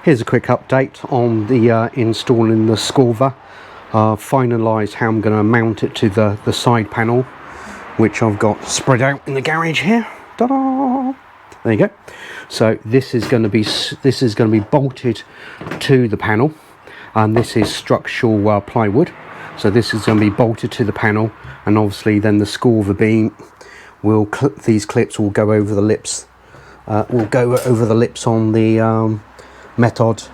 Here's a quick update on the installing the Skorva. Finalised how I'm going to mount it to the side panel, which I've got spread out in the garage here. Ta-da! There you go. So this is going to be bolted to the panel, and this is structural plywood. So this is going to be bolted to the panel, and obviously then the Skorva beam will these clips will go over the lips. Will go over the lips on the Metod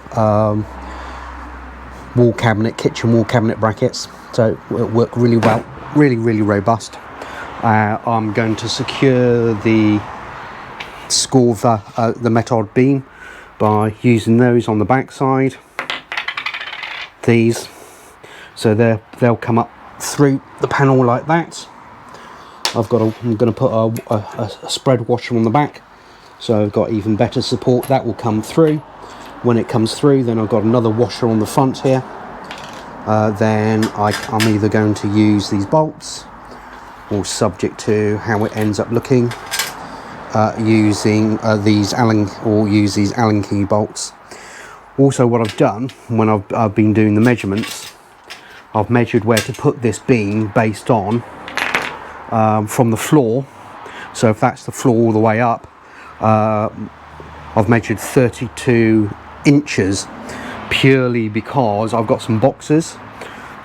wall cabinet, kitchen wall cabinet brackets. So it'll work really well, really robust. I'm going to secure the Skorva, the Metod beam, by using those on the back side. These, so they'll come up through the panel like that. I'm going to put a spread washer on the back, so I've got even better support. That will come through. When it comes through, then I've got another washer on the front here. Then I'm either going to use these bolts, or subject to how it ends up looking, using these Allen key bolts. Also, what I've done when I've been doing the measurements, I've measured where to put this beam based on from the floor. So if that's the floor all the way up, I've measured 32 inches, purely because I've got some boxes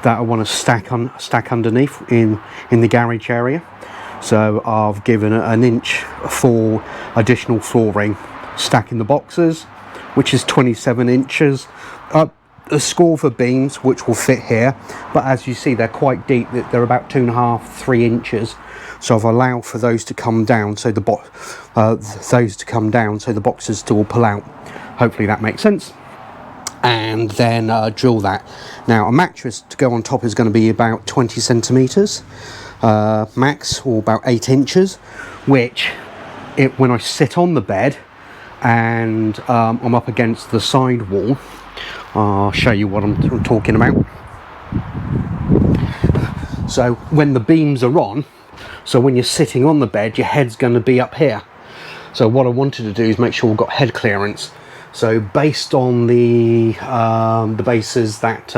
that I want to stack underneath in the garage area. So I've given an inch for additional flooring, stacking the boxes, which is 27 inches. The Skorva beams, which will fit here, but as you see, they're quite deep. They're about 2.5 to 3 inches. So I've allowed for those to come down, so the boxes still pull out. Hopefully that makes sense. And then drill that. Now a mattress to go on top is going to be about 20 centimeters max, or about 8 inches, which when I sit on the bed and I'm up against the side wall, I'll show you what I'm talking about. So when the beams are on, so when you're sitting on the bed, your head's going to be up here. So what I wanted to do is make sure we've got head clearance. So based on the bases that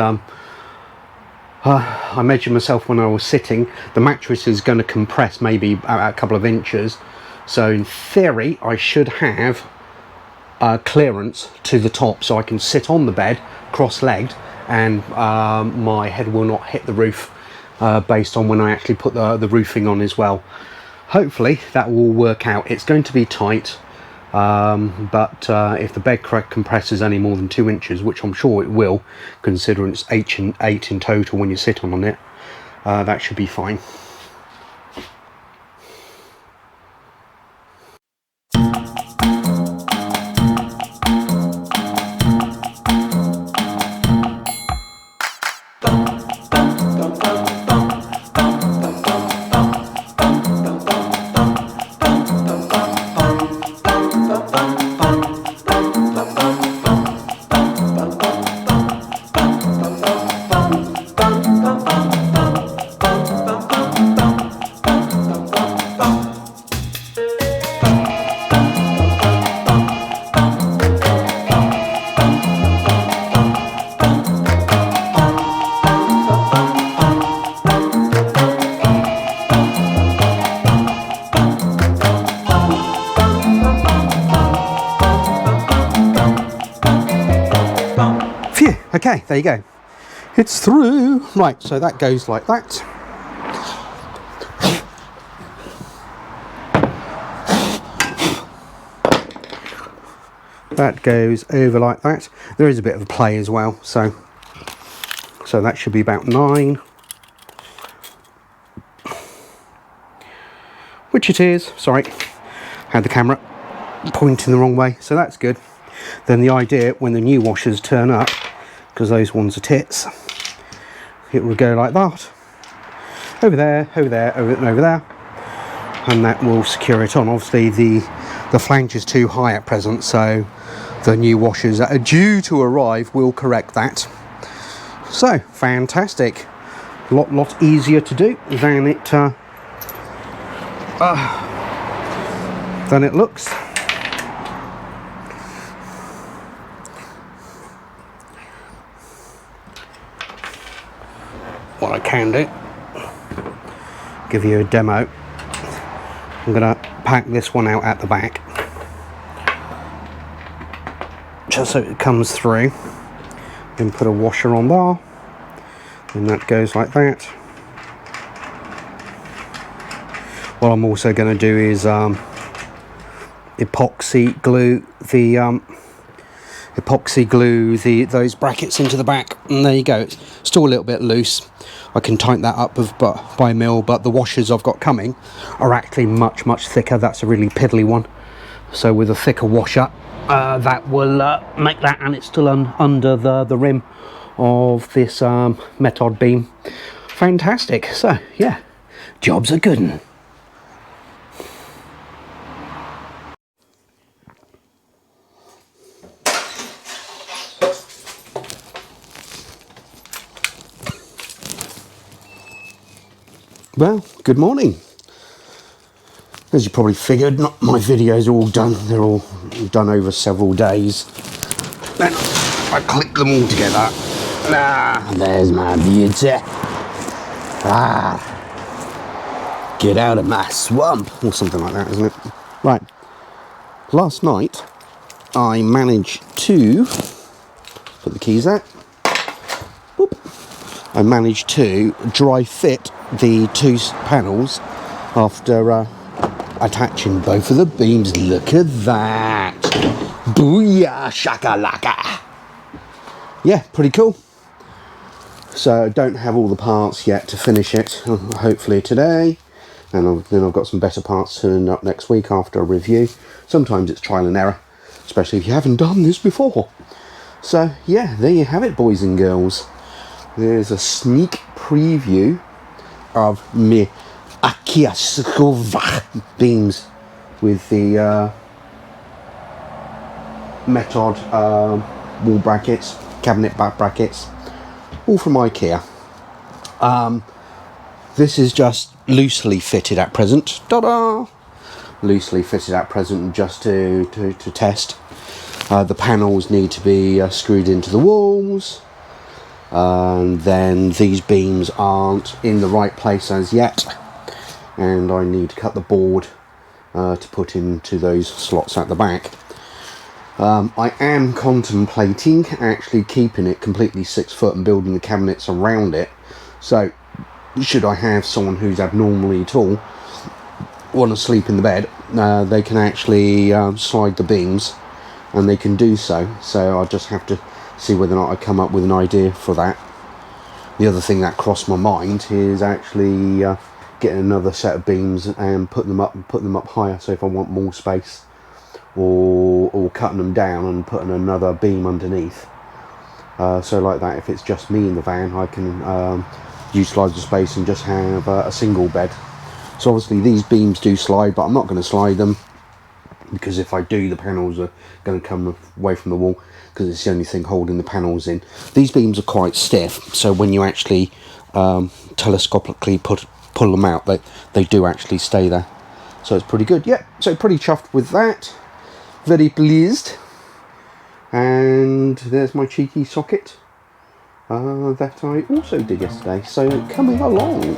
I measured myself when I was sitting, the mattress is going to compress maybe a couple of inches. So in theory, I should have clearance to the top, so I can sit on the bed cross-legged, and my head will not hit the roof, based on when I actually put the roofing on as well. Hopefully that will work out. It's going to be tight, but if the bed compresses any more than 2 inches, which I'm sure it will, considering it's 8 in total when you sit on it, that should be fine. Phew, okay, there you go. It's through. Right, so that goes like that. That goes over like that. There is a bit of a play as well, so that should be about 9. Which it is. Sorry, had the camera pointing the wrong way, so that's good. Then the idea, when the new washers turn up, because those ones are tits, it will go like that, over there, over there, over there, and that will secure it on. Obviously the flange is too high at present, so the new washers that are due to arrive will correct that. So fantastic, lot easier to do than it looks. what I can do, give you a demo. I'm going to pack this one out at the back, just so it comes through. Then put a washer on there, and that goes like that. What I'm also going to do is epoxy glue those brackets into the back, and there you go. It's still a little bit loose. I can tighten that up by mill, but the washers I've got coming are actually much thicker. That's a really piddly one, so with a thicker washer that will make that, and it's still under the rim of this Metod beam. Fantastic. So yeah, job's a good one. Well, good morning. As you probably figured, not my videos are all done. They're all done over several days. Then I click them all together. There's my beauty. Get out of my swamp, or something like that, isn't it? Right. Last night, I managed to put the keys out. Boop. I managed to dry fit the two panels after attaching both of the beams. Look at that. Booyah shakalaka. Yeah, pretty cool. So I don't have all the parts yet to finish it, hopefully today, and then I've got some better parts turning up next week after a review. Sometimes it's trial and error, especially if you haven't done this before. So yeah, there you have it, boys and girls. There's a sneak preview of my IKEA Skorva beams with the Metod wall brackets, cabinet back brackets, all from IKEA. This is just loosely fitted at present. Ta-da! Loosely fitted at present, just to test. The panels need to be screwed into the walls. And then these beams aren't in the right place as yet, and I need to cut the board to put into those slots at the back. I am contemplating actually keeping it completely 6 foot and building the cabinets around it, so should I have someone who's abnormally tall want to sleep in the bed, they can actually slide the beams, and they can do so. So I'll just have to see whether or not I come up with an idea for that. The other thing that crossed my mind is actually getting another set of beams and putting them up higher. So if I want more space, or cutting them down and putting another beam underneath. So like that, if it's just me in the van, I can utilise the space and just have a single bed. So obviously these beams do slide, but I'm not going to slide them, because if I do, the panels are going to come away from the wall, because it's the only thing holding the panels in. These beams are quite stiff, so when you actually telescopically pull them out, they do actually stay there. So it's pretty good. Yeah, so pretty chuffed with that. Very pleased. And there's my cheeky socket that I also did yesterday. So coming along.